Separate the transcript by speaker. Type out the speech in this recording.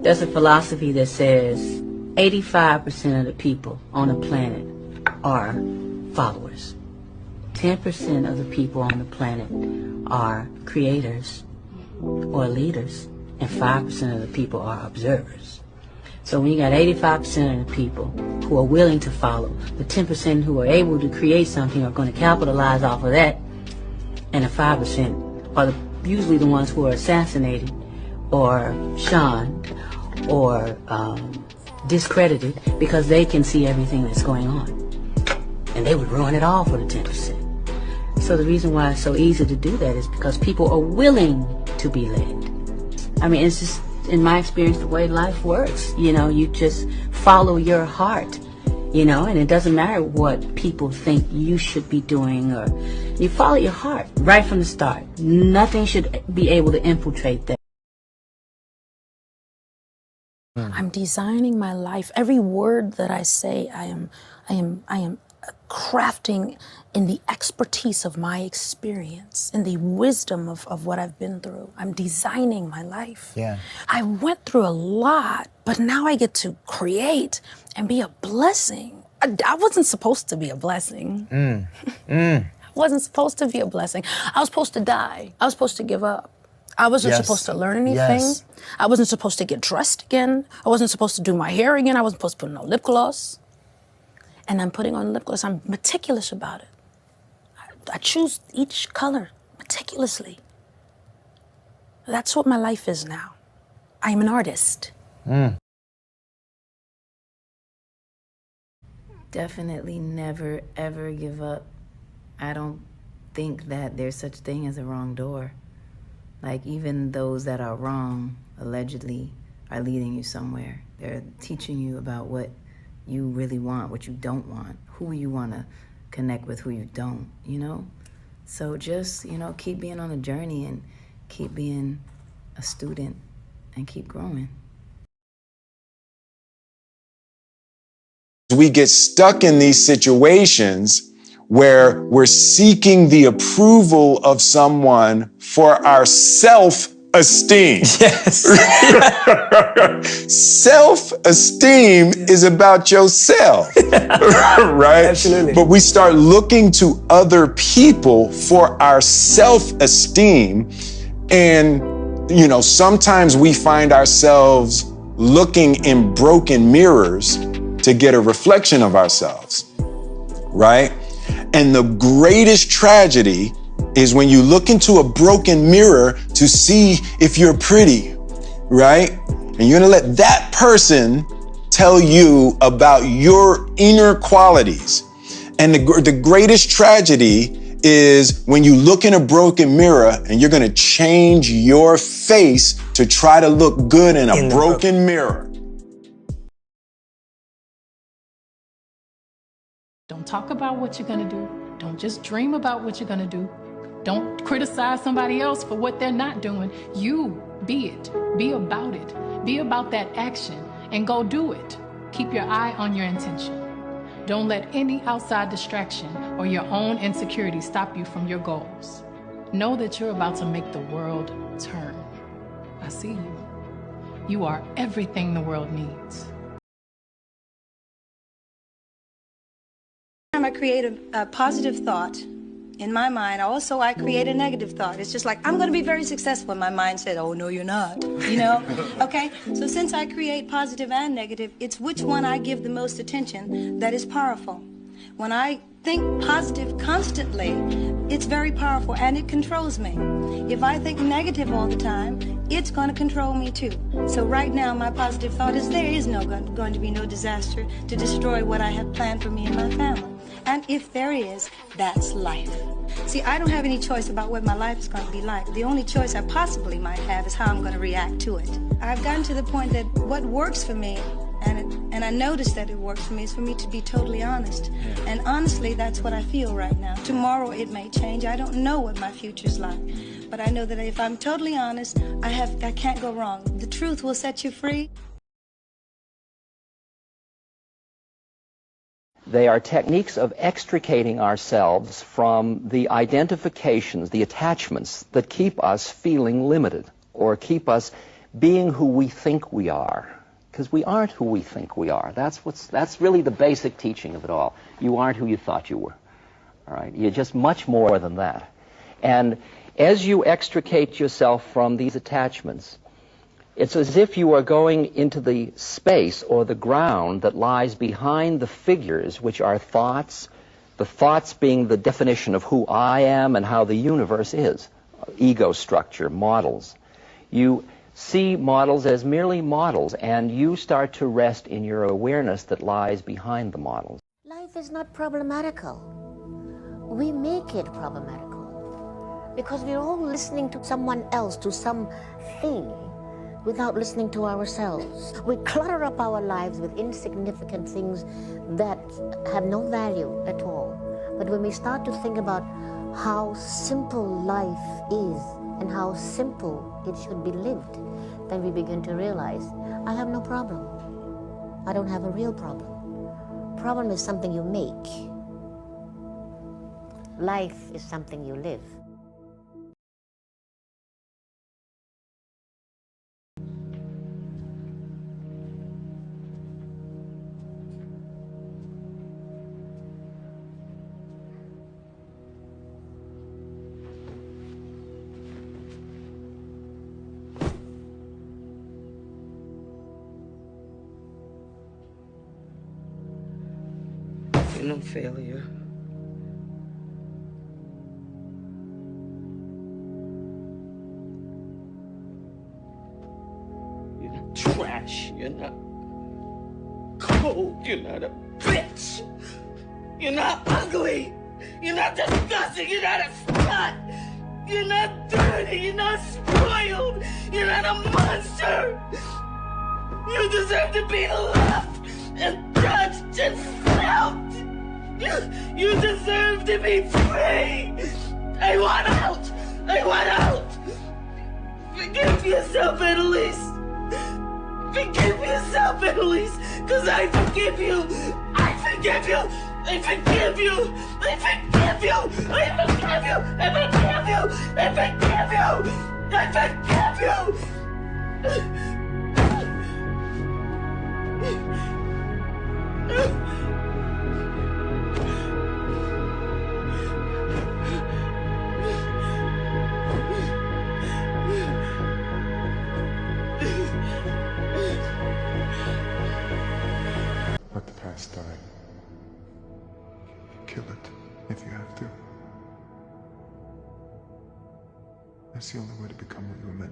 Speaker 1: There's a philosophy that says 85% of the people on the planet are followers. 10% of the people on the planet are creators or leaders, and 5% of the people are observers. So when you got 85% of the people who are willing to follow, the 10% who are able to create something are going to capitalize off of that, and the 5% are usually the ones who are assassinated or shunned or discredited because they can see everything that's going on. And they would ruin it all for the 10%. So the reason why it's so easy to do that is because people are willing to be led. I mean, it's just, in my experience, the way life works. You know, you just follow your heart, you know, and it doesn't matter what people think you should be doing, or you follow your heart right from the start. Nothing should be able to infiltrate that.
Speaker 2: I'm designing my life. Every word that I say, I am crafting in the expertise of my experience, in the wisdom of what I've been through. I'm designing my life.
Speaker 3: Yeah.
Speaker 2: I went through a lot, but now I get to create and be a blessing. I wasn't supposed to be a blessing. I wasn't supposed to be a blessing. I was supposed to die. I was supposed to give up. I wasn't supposed to learn anything.
Speaker 3: Yes.
Speaker 2: I wasn't supposed to get dressed again. I wasn't supposed to do my hair again. I wasn't supposed to put no lip gloss. And I'm putting on lip gloss. I'm meticulous about it. I choose each color meticulously. That's what my life is now. I am an artist.
Speaker 4: Definitely never, ever give up. I don't think that there's such thing as a wrong door. Like, even those that are wrong, allegedly, are leading you somewhere. They're teaching you about what you really want, what you don't want, who you want to connect with, who you don't, you know? So just, you know, keep being on a journey and keep being a student and keep growing.
Speaker 5: We get stuck in these situations where we're seeking the approval of someone for our self-esteem.
Speaker 3: Yes.
Speaker 5: Self-esteem is about yourself, right?
Speaker 3: Absolutely.
Speaker 5: But we start looking to other people for our self-esteem, and, you know, sometimes we find ourselves looking in broken mirrors to get a reflection of ourselves, right? And the greatest tragedy is when you look into a broken mirror to see if you're pretty, right? And you're gonna let that person tell you about your inner qualities. And the greatest tragedy is when you look in a broken mirror and you're gonna change your face to try to look good in a broken mirror.
Speaker 6: Don't talk about what you're gonna do. Don't just dream about what you're gonna do. Don't criticize somebody else for what they're not doing. You be it. Be about it. Be about that action and go do it. Keep your eye on your intention. Don't let any outside distraction or your own insecurity stop you from your goals. Know that you're about to make the world turn. I see you. You are everything the world needs.
Speaker 7: Every time I create a positive thought in my mind, also I create a negative thought. It's just like, I'm going to be very successful. My mind said, oh, no, you're not, you know? Okay, so since I create positive and negative, it's which one I give the most attention that is powerful. When I think positive constantly, it's very powerful and it controls me. If I think negative all the time, it's going to control me too. So right now, my positive thought is there is going to be no disaster to destroy what I have planned for me and my family. And if there is, that's life. See, I don't have any choice about what my life is going to be like. The only choice I possibly might have is how I'm going to react to it. I've gotten to the point that what works for me, and I notice that it works for me, is for me to be totally honest. And honestly, that's what I feel right now. Tomorrow it may change. I don't know what my future's like. But I know that if I'm totally honest, I can't go wrong. The truth will set you free.
Speaker 8: They are techniques of extricating ourselves from the identifications, the attachments that keep us feeling limited or keep us being who we think we are. Because we aren't who we think we are. That's really the basic teaching of it all. You aren't who you thought you were. All right? You're just much more than that. And as you extricate yourself from these attachments, it's as if you are going into the space or the ground that lies behind the figures, which are thoughts, the thoughts being the definition of who I am and how the universe is, ego structure, models. You see models as merely models, and you start to rest in your awareness that lies behind the models.
Speaker 3: Life is not problematical. We make it problematical because we're all listening to someone else, to something, without listening to ourselves. We clutter up our lives with insignificant things that have no value at all. But when we start to think about how simple life is and how simple it should be lived, then we begin to realize, I have no problem. I don't have a real problem. Problem is something you make. Life is something you live.
Speaker 9: You're no failure. You're not trash. You're not cold. You're not a bitch. You're not ugly. You're not disgusting. You're not a slut. You're not dirty. You're not spoiled. You're not a monster. You deserve to be left and judged and stomped. You deserve to be free! I want out! I want out! Forgive yourself, Annalise! Forgive yourself, Annalise! Because I forgive you! I forgive you! I forgive you! I forgive you! I forgive you! I forgive you! I forgive you! I forgive you!
Speaker 10: Let the past die. Kill it if you have to. That's the only way to become what you were meant